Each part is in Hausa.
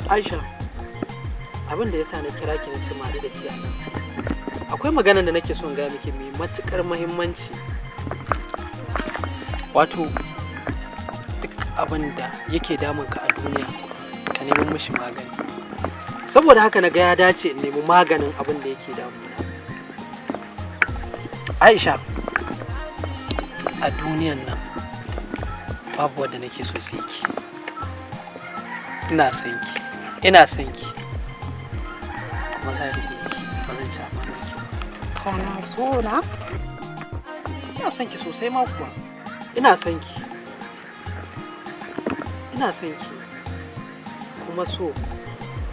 Aisha, abin da yasa na kira ki na ce ma da ke nan. Akwai magana da nake son ga miki mai matukar muhimmanci. Wato duk abin da yake damun ka a duniya ka nemi mishi magani. Saboda haka na ga ya dace in nemi maganin abin da yake damuna. Aisha, a duniyan nan babu wanda nake so sai ki. Ina son ki. Ina son ki. Kuma zan rike ki, ba zan ci amana ki. Kana so na? Ina son ki sosai ma kuwa. Ina son ki. Ina son ki. Kuma so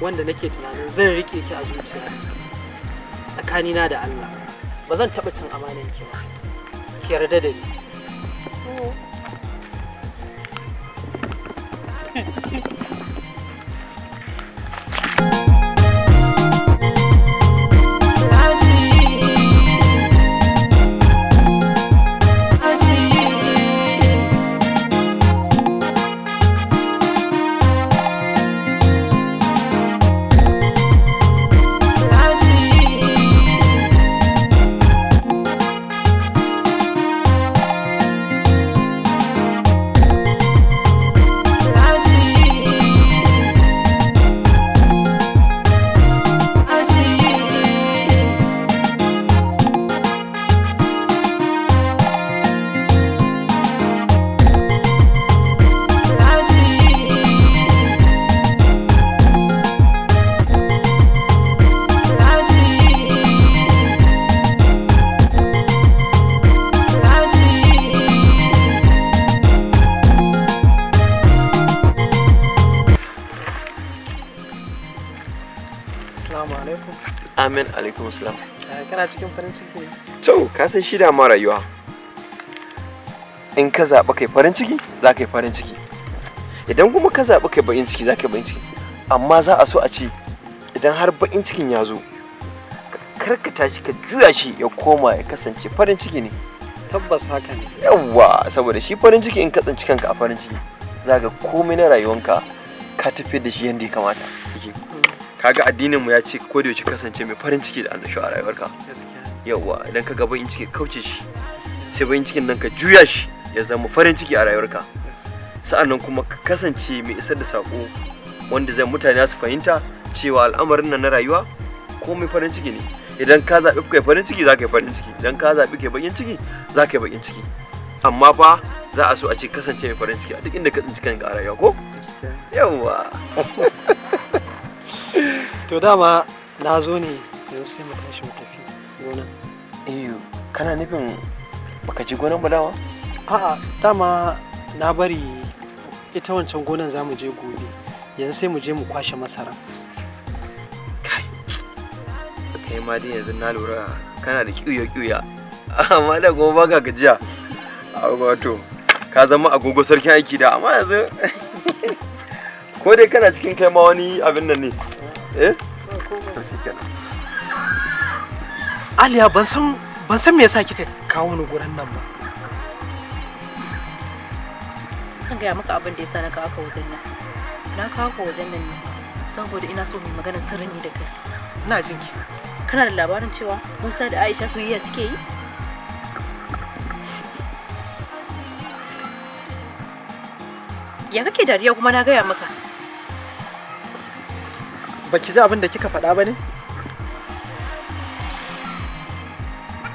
wanda nake tunanin zan rike ki a zuciya. Tsakanina da Allah. Ba zan taɓa cin amanan ki ba. Ki yarda da ni. So Amin alaikum salam. Kana cikin farin ciki? To, ka san shi da ma rayuwa. In ka zaɓa kai farin ciki, za ka yi farin ciki. Idan kuma ka zaɓa kai baƙin ciki, za ka yi baƙin ciki. Amma za a so a ce, idan har baƙin cikin ya zo, kar ka tashi ka juya shi ya koma ya kasance farin ciki ne. Tabbas haka ne. Yawwa, saboda shi farin ciki in ka tsinci kanka a farin ciki, za ka komai na rayuwanka ka tafiyar da shi yadda ya kamata. Kaga addininmu ya ce ko da yaushe kasance mai farin ciki da annashuwa a rayuwarka. Yawwa, idan ka ga bakin ciki kauce shi, sai bakin cikin nan ka juya shi ya zama farin ciki a rayuwarka. Sa'annan kuma ka kasance mai isar da sako wanda zai mutane su fahimta cewa al'amarin nan na rayuwa komai farin ciki ne. Idan ka zaɓi kai farin ciki za ka yi farin ciki, idan ka zaɓi kai bakin ciki za ka yi bakin ciki. Amma fa za a so a ce kasance mai farin ciki a duk inda ka tsinci kanka a rayuwa ko? Yawwa. To dama na zo ne yanzu sai mu tashi mu tafi gona. Iyo, kana nufin baka ji gonan balawa? A'a, dama na bari ita wancan gonan za mu je gobe. Yanzu sai mu je mu kwashe masara. Kai ma dai yanzu na lura kana da kiuya. Amma da kuma baka gajiya. Wato, ka zama agogo sarkin aiki da amma yanzu ko dai kana cikin kai ma wani abin nan ne. Aliya ban san me yasa kika kawo ni gurin nan ba. Zan gaya maka abin da yasa na kawo ka wajen nan. Na kawo ka wajen nan ne saboda ina so mu magana sirri ne da kai. Ina jin ki. Kana da labarin cewa Musa da Aisha soyayya suke yi? Ya kake dariya kuma na gaya maka? Baki ji abin da kika faɗa ba ne?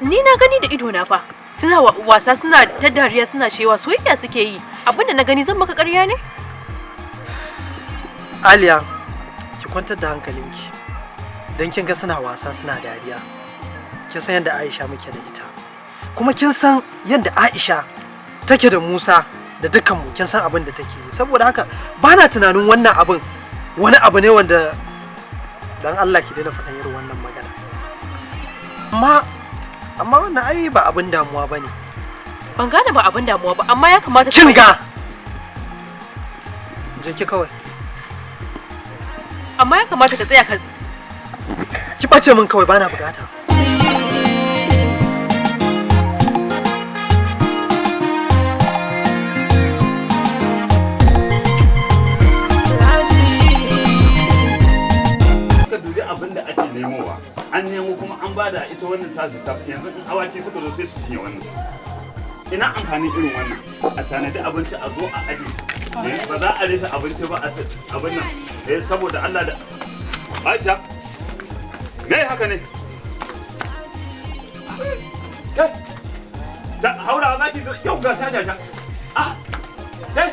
Ni na gani da ido na fa. Suna wasa, suna ta dariya, suna shewa, soyayya suke yi. Abinda na gani zan maka ƙarya ne? Aliya, ki kwantar da hankalinki. Dan kin ga suna wasa, suna dariya. Kin san yadda Aisha muke da ita. Kuma kin san yadda Aisha take da Musa da dukkanmu, kin san abin da take yi. Saboda haka bana tunanin wannan abin wani abu ne wanda dan Allah ki daina faɗan irin wannan magana. Amma wannan ai ba abin damuwa bane. Ban gane ba abin damuwa ba, amma ya kamata kin ga je ki kawai. Amma ya kamata ka tsaya ka ki bace min kawai, bana bukata. nemo kuma an bada ita wannan tasu ta yanzu in awaki suka zo sai su cinye wannan. Ina amfanin irin wannan a tanadi abinci a zo a aji ba za a rasa abinci ba a abin nan saboda Allah da Aisha me haka ne kai da haura za ki yau ga shasha ah kai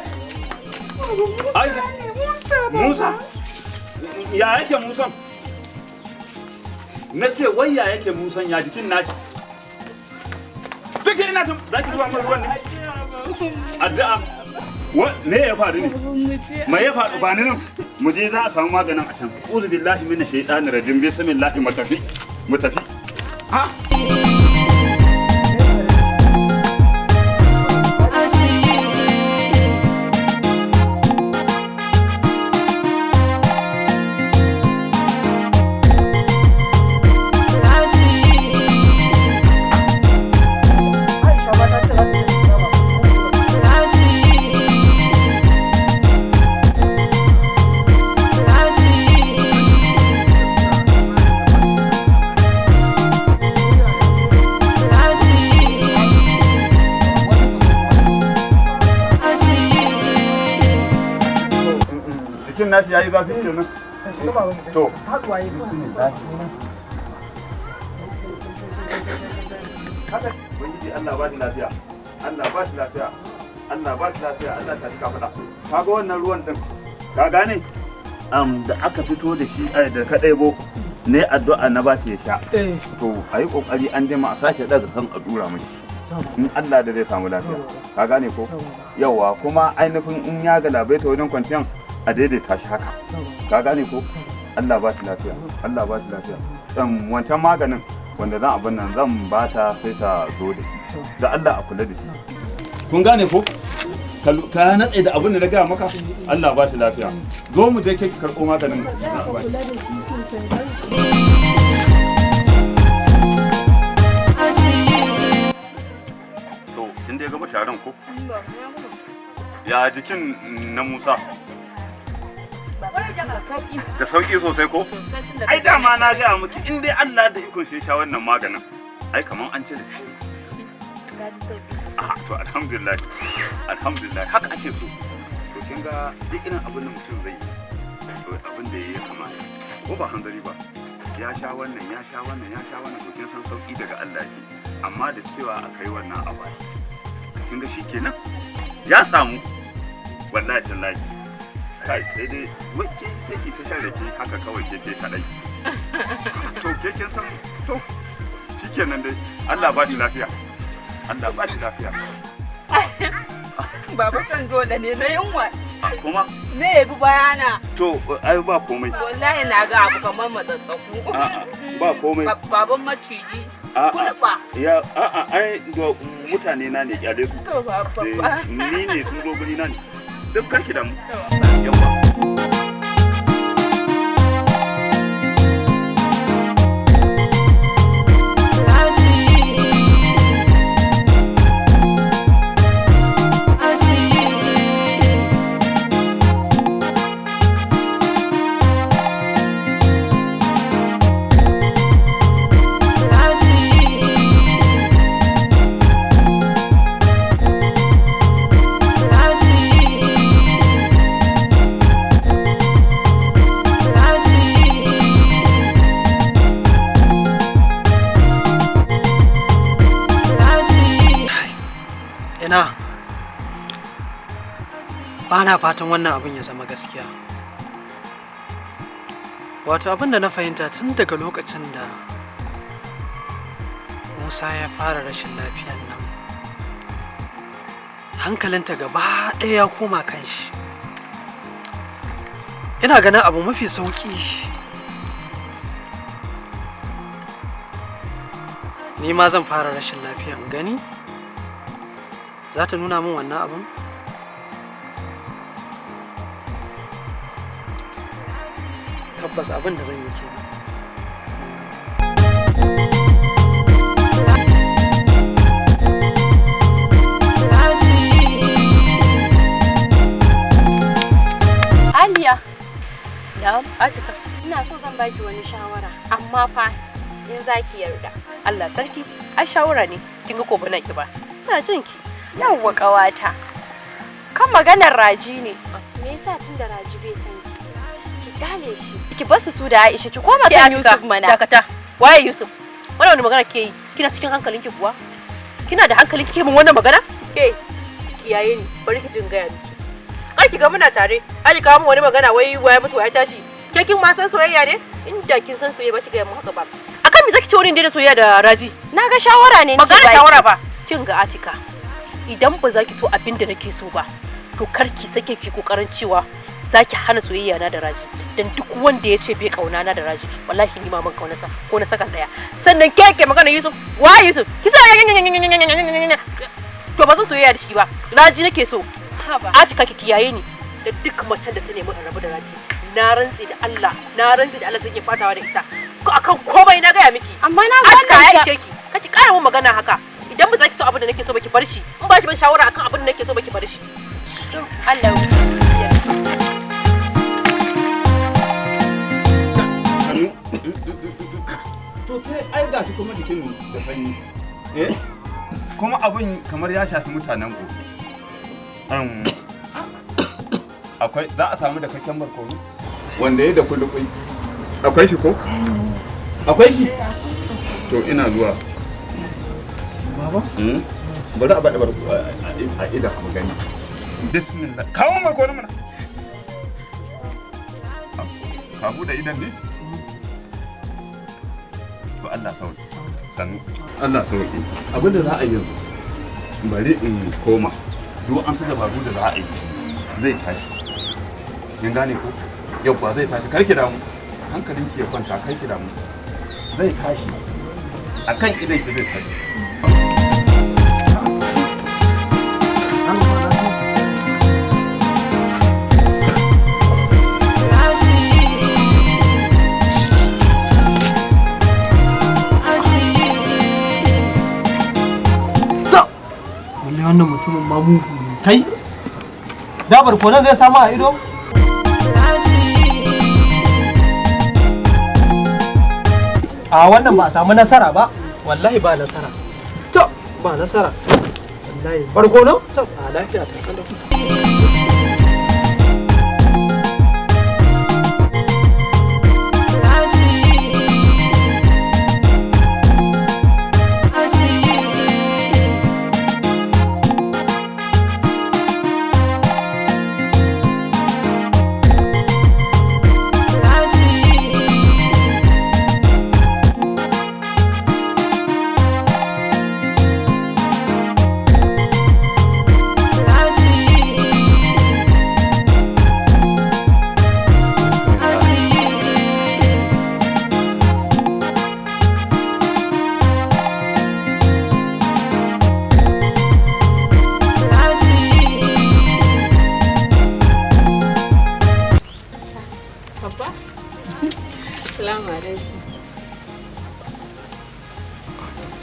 Aisha Musa ya yake Musan na ce wai ya yake Musan ya jikin naci duk ina tun za ki zuwa mai ruwan ne addu'a me ya faru ne me ya faru ba ni nan mu je za a samu maganin a can uzu billahi minash shaitanir rajim bismillah mu tafi ha jikin nati yayi zafi kenan to ubangiji Allah ba shi lafiya Allah ba shi lafiya Allah ba shi lafiya Allah ta cika fada kaga wannan ruwan din ka gane da aka fito da shi da ka ɗaibo ne addu'a na ba shi ya sha to ayi kokari an jima a sake daga kan a dura mishi in Allah da zai samu lafiya ka gane ko yawa kuma ainihin in ya ga labaita wajen kwanciyan a daidaita shi haka ka gane ko Allah ba shi lafiya Allah ba shi lafiya wancan maganin wanda zan abin nan zan ba ta sai ta zo da shi da Allah a kula da shi kun gane ko ka natse da abin da na gaya maka Allah ba shi lafiya zo mu je ke karɓo maganin na ba kula da shi sosai to kin dai gaba sharan ko ya jikin na Musa da sauki sosai ko? Ai dama na gaya miki in dai Allah da ikon shi sha wannan maganin ai kaman an cire shi. To alhamdulillah haka ake so. To kin ga duk irin abin da mutum zai yi to abin da ya kamata ko ba hanzari ba ya sha wannan to kin san sauki daga Allah ne amma da cewa akai wannan abu kin ga shikenan ya samu wallahi tallahi kai sai dai wacce take ta shan rake haka kawai ke kadai to ke kin san to shikenan dai Allah ba shi lafiya Allah ba shi lafiya Baba kan dole ne na yunwa kuma me ya bi bayana to ai ba komai wallahi na ga abu kamar matsatsaku ba komai baban maciji ya ai mutane na ne kyale su to baba ni ne sun zo guri na ne duk karki da mu yawa ba na fatan wannan abin ya zama gaskiya. Wato abin da na fahimta tun daga lokacin da Musa ya fara rashin lafiyan nan hankalinta gaba ɗaya ya koma kan shi. Ina ganin abu mafi sauƙi ni ma zan fara rashin lafiyan gani za ta nuna min wannan abin. Tabbas abin da zan yi kenan. Aliya, Na'am. Atika, ina so zan baki wani shawara, amma fa in zaki yarda. Allah sarki, ai shawara ne. Kin ga ko bana ki ba. Ina jin ki. Yawwa ƙawata. Kan maganar Raji ne. Me yasa tun da Raji bai san ki kyale shi? Ki bar su da Aisha ki koma kan Yusuf mana. Dakata. Waye Yusuf? Wani magana ke yi? Kina cikin hankalinki kuwa? Kina da hankali kike min wannan magana? Ke kiyaye ni, bari ki jin gaya miki. Kar ki ga muna tare, ai kawo mu wani magana wai waye mutu ya tashi. Ke kin ma san soyayya ne? Inda kin san soyayya ba ki ga mu haka ba. Akan me zaki ci wurin da soyayya da Raji? Na ga shawara ne nake magana shawara ba. Kin ga Atika. Idan ba za ki so abin da nake so ba, to kar ki sake ki kokarin cewa zaki hana soyayya na da Raji. Dan duk wanda ya ce bai kauna na da Raji, wallahi ni ma man kaunarsa ko na saka daya. Sannan ke magana Yusuf, wa Yusuf? Ki sa to ba zan soyayya da shi ba. Raji nake so. Atika ki kiyaye ni da duk macen da ta nemi rabu da Raji. Na rantsi da Allah zan iya fatawa da ita. Ko akan komai na gaya miki. Amma na Atika ya ishe ki. Kaki ƙara mun magana haka. Idan ba za ki so abin da nake so ba ki bar shi. In ba ki ban shawara akan abin da nake so ba ki bar shi. Allah ya wuce. To kai ai gashi kuma jikin da sanyi. Kuma abin kamar ya shafi mutanen ku. Akwai za a samu da kakken barkono wanda ya da kulukui. Akwai shi ko? Akwai shi? To ina zuwa. Baba? Bari a bada barko a ida ku gani. Bismillah. Kawo barkono mana. Ka bude idan ne? To Allah sauki. Sannu. Allah sauki. Abinda za a yi yanzu. Bari in koma. Duk an saka babu da za a yi. Zai tashi. Kin gane ko? Yau ba zai tashi. Kar ki damu. Hankalin ki ya kwanta, kar ki damu. Zai tashi. Akan idan ki zai tashi. Wannan mutumin ma mugu ne. Kai, da barkonan zai samu a ido? A wannan ba a samu nasara ba, wallahi ba nasara. To, ba nasara. Wallahi barkono? To, a lafiya ta kalau.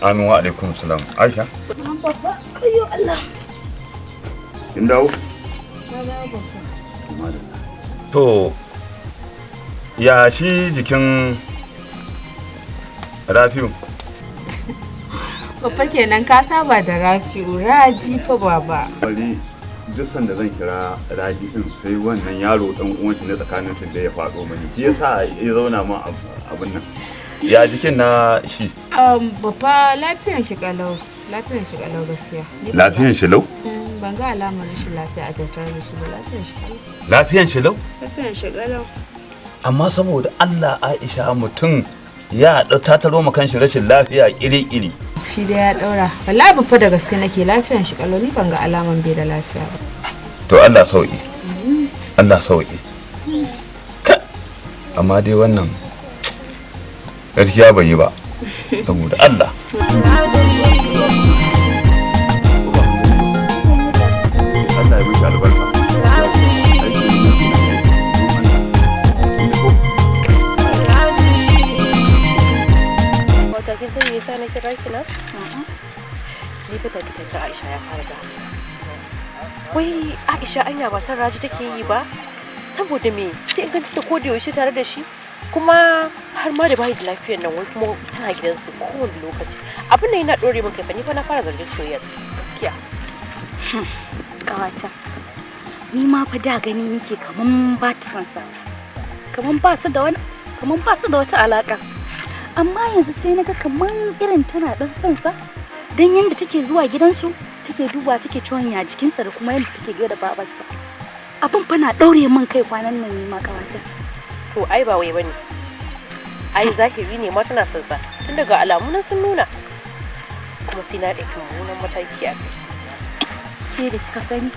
Amin wa alaikum salam. Aisha? Ayyo Allah. Kin dawo? To, ya shi jikin Rafi'u? Babba kenan ka saba da Rafi'u, Raji fa baba. Bari duk sanda zan kira Raji din sai wannan yaro dan uwan shi na tsakanin su da ya faɗo mani. Shi yasa ya zauna ma abin nan. Ya jikin na shi? Babba lafiyan shi kalau gaskiya. Lafiyan shi lau? Ban ga alamar rashin lafiya a tattare da shi ba, lafiyan shi kalau. Lafiyan shi lau? Lafiyan shi kalau. Amma saboda Allah Aisha mutum ya tattaro ma kanshi rashin lafiya iri-iri. Shi da ya daura. Wallahi babba da gaske nake lafiyan shi kalau, ni ban ga alaman bai da lafiya ba. To Allah sauki. Allah sauki. Amma dai wannan gaskiya bai yi ba. Saboda Allah. Allah ya miki albarka. Wata kin san me yasa na kira ki na? Ni fa ta Aisha ya fara da. Wai Aisha anya ba san Raji take yi ba? Saboda me sai in ganta ta kodi yaushe tare da shi? kuma har ma da bai da lafiyar nan wai kuma tana gidansu kowane lokaci. Abin nan yana dore min kai fa ni fa na fara zargin soyayya gaskiya. Kawata ni ma fa da gani nake kaman ba ta san sa, kaman ba su da wata alaka, amma yanzu sai naga kaman irin tana dan san sa dan yanda take zuwa gidansu take duba take ciwon ya jikinsa da kuma yanda take gaida babarsa. Abin fa na daure min kai kwanan nan ni ma kawata. To ai ba wai bane, ai zahiri ne ma tana son sa tun daga alamu nan sun nuna, kuma sai na ɗauki mummunan mataki a kai. Ke da kika sani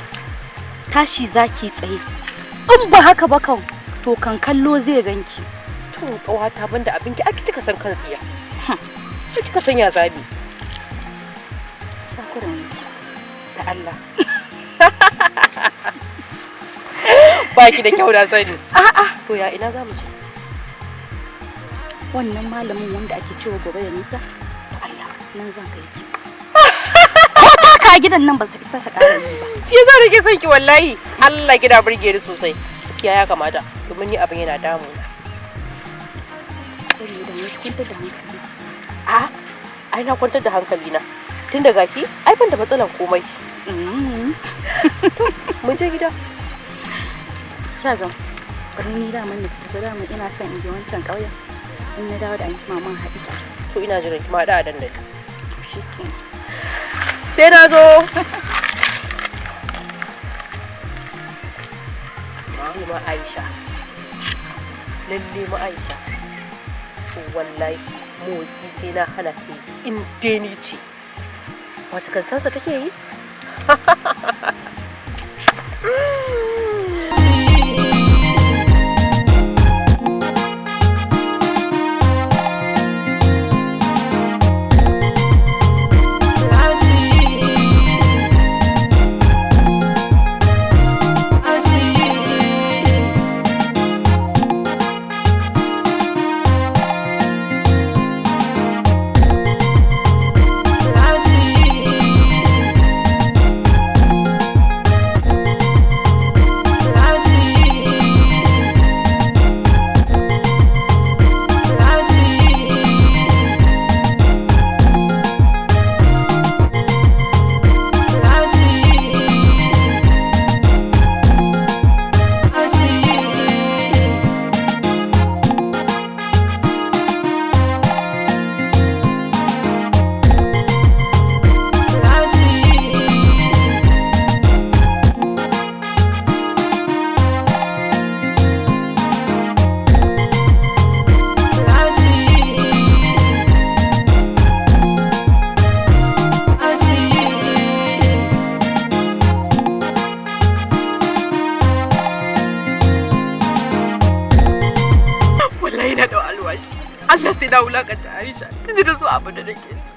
tashi zaki tsaye, in ba haka ba kan to kan kallo zai ganki. To ƙawata banda abinki ake kika san kan tsiya, kika san ya zabi. Shakuran da Allah. Baki da kyau da sani. A'a, to ya ina zamu je? Wannan malamin wanda ake cewa gobe da nisa, Allah nan zan kai ki. Ko ka gidan nan ba ta isa ta ƙara ni ba. Shi yasa nake son ki wallahi. Allah gida burge ni sosai. Gaskiya ya kamata domin ni abin yana damu na. Sai da mu kwantar da hankali. A ai na kwantar da hankali na. Tun daga ki ai ban da matsalan komai. Mu je gida. Kaga bari ni da mun tafi da mun ina son in je wancan ƙauyen. In na dawo da an kima mun haɗi. To ina jiran ki ma da dandali. Shikenan. Sai na zo. Lalle ma Aisha. Lalle ma Aisha. To wallahi motsi sai na hana ta in dai ni ce. Wata kan sansa take yi? Allah sai na wulakanta Aisha inda da so abu da nake so.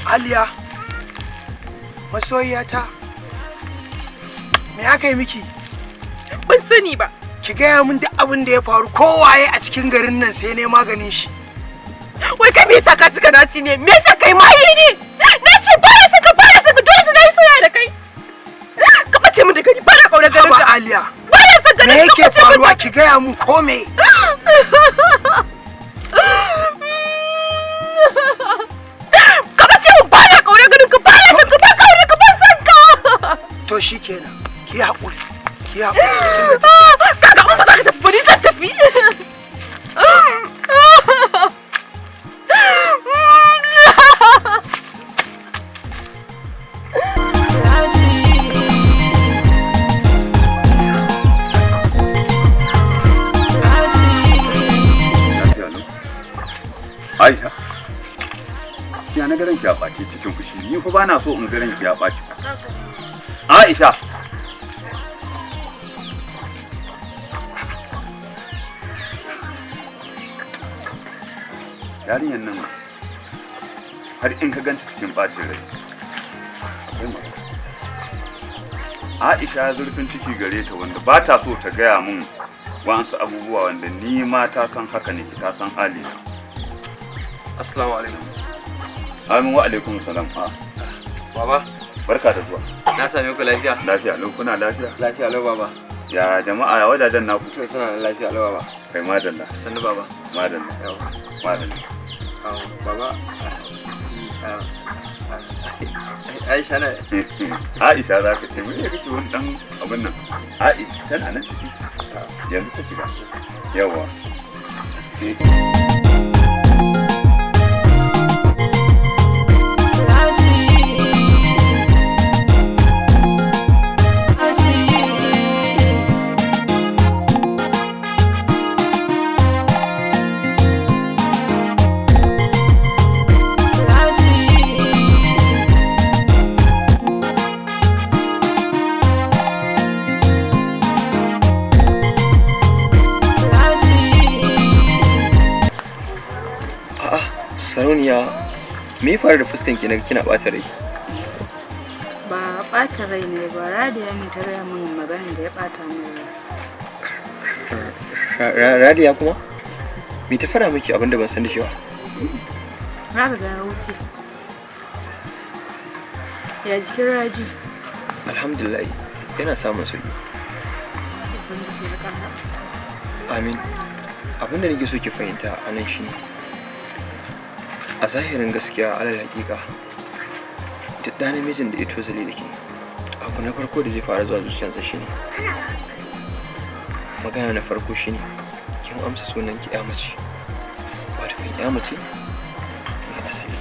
Aliya, masoyiyata, me aka yi miki? Ban sani ba. Ki gaya min duk abin da ya faru kowaye a cikin garin nan sai ne maganin shi. Wai kai me yasa ka cika naci ne? Me yasa kai mahi ne? Na ce ba na saka dole sai na yi soyayya da kai. Ka bace min da kai ba na kauna garin ka. Aliya. Me yake faruwa ki gaya mun ko me? Ka bace mun ba na kauna garin ka ba na saka ba kauna ka ban san ka. To shikenan, ki haƙuri. Ki haƙuri. Kaga mun ba za ka tafi ba ni zan tafi. Aisha, ya na garin ki a ɓaci cikin fushi, ni fa ba na so in garin ki a ɓaci. Aisha! Yarinyar nan har in ka ganta cikin ɓacin rai. Aisha zurfin ciki gare ta wanda ba ta so ta gaya mun wasu abubuwa wanda ni ma ta san haka ne, ta san hali. Assalamu alaikum. Amin wa alaikum salam. Baba, barka da zuwa. Na same ku lafiya? Lafiya lau, kuna lafiya? Lafiya lau baba. Ya jama'a ya wajajen naku. To suna da lafiya lawa ba. Kai madalla. Sannu baba. Madalla. Yawa. Madalla. Baba. Aisha na. Aisha za ka ce mun kake wani dan abin nan. Aisha tana nan ciki. Yanzu ta shiga. Yawa. Sarauniya, me ya faru da fuskan ki na kina ɓata rai? Ba ɓata rai ne ba, Radiya ne ta gaya min maganin da ya ɓata min rai. Radiya kuma? Me ta fara miki abinda ban san da shi ba? Na riga na wuce. Ya jikin Raji? Alhamdulillah, yana samun sauki. Amin. Abinda nake so ki fahimta a nan shine a zahirin gaskiya alal hakika duk ɗan namijin da ya tozali da ke abu na farko da zai fara zuwa zuciyarsa shine magana na farko shine kin amsa sunan ki ya mace wato kan ya mace mai asali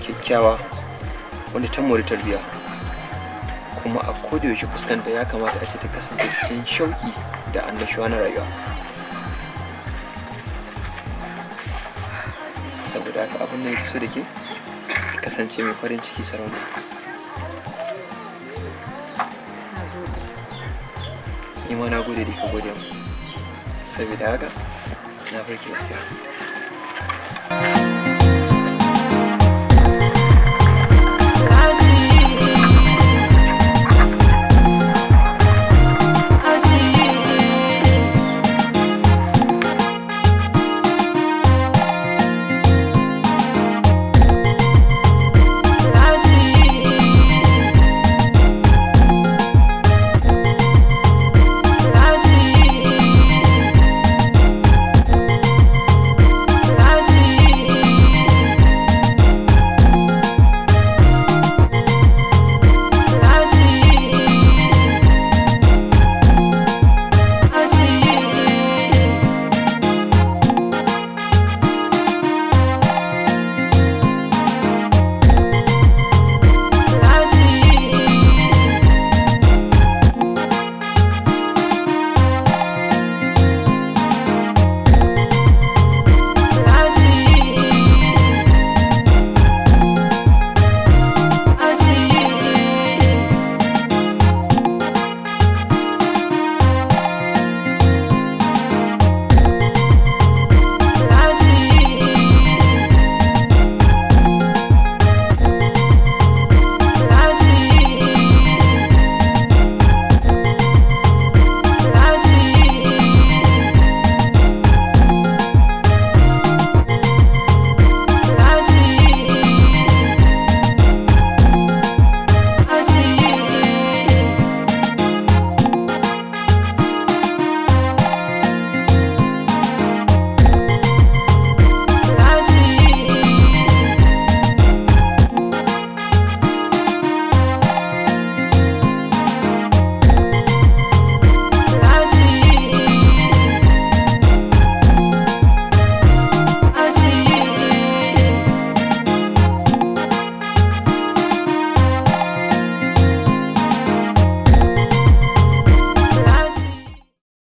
kyakkyawa wanda ta mori tarbiya kuma a kodayaushe fuskanta ya kamata a ce ta kasance cikin shauki da annashuwa na rayuwa. Saboda haka abin da yake so da ke kasance mai farin ciki sarauniya. Ni ma na gode da ka gode mu. Saboda haka na barki lafiya.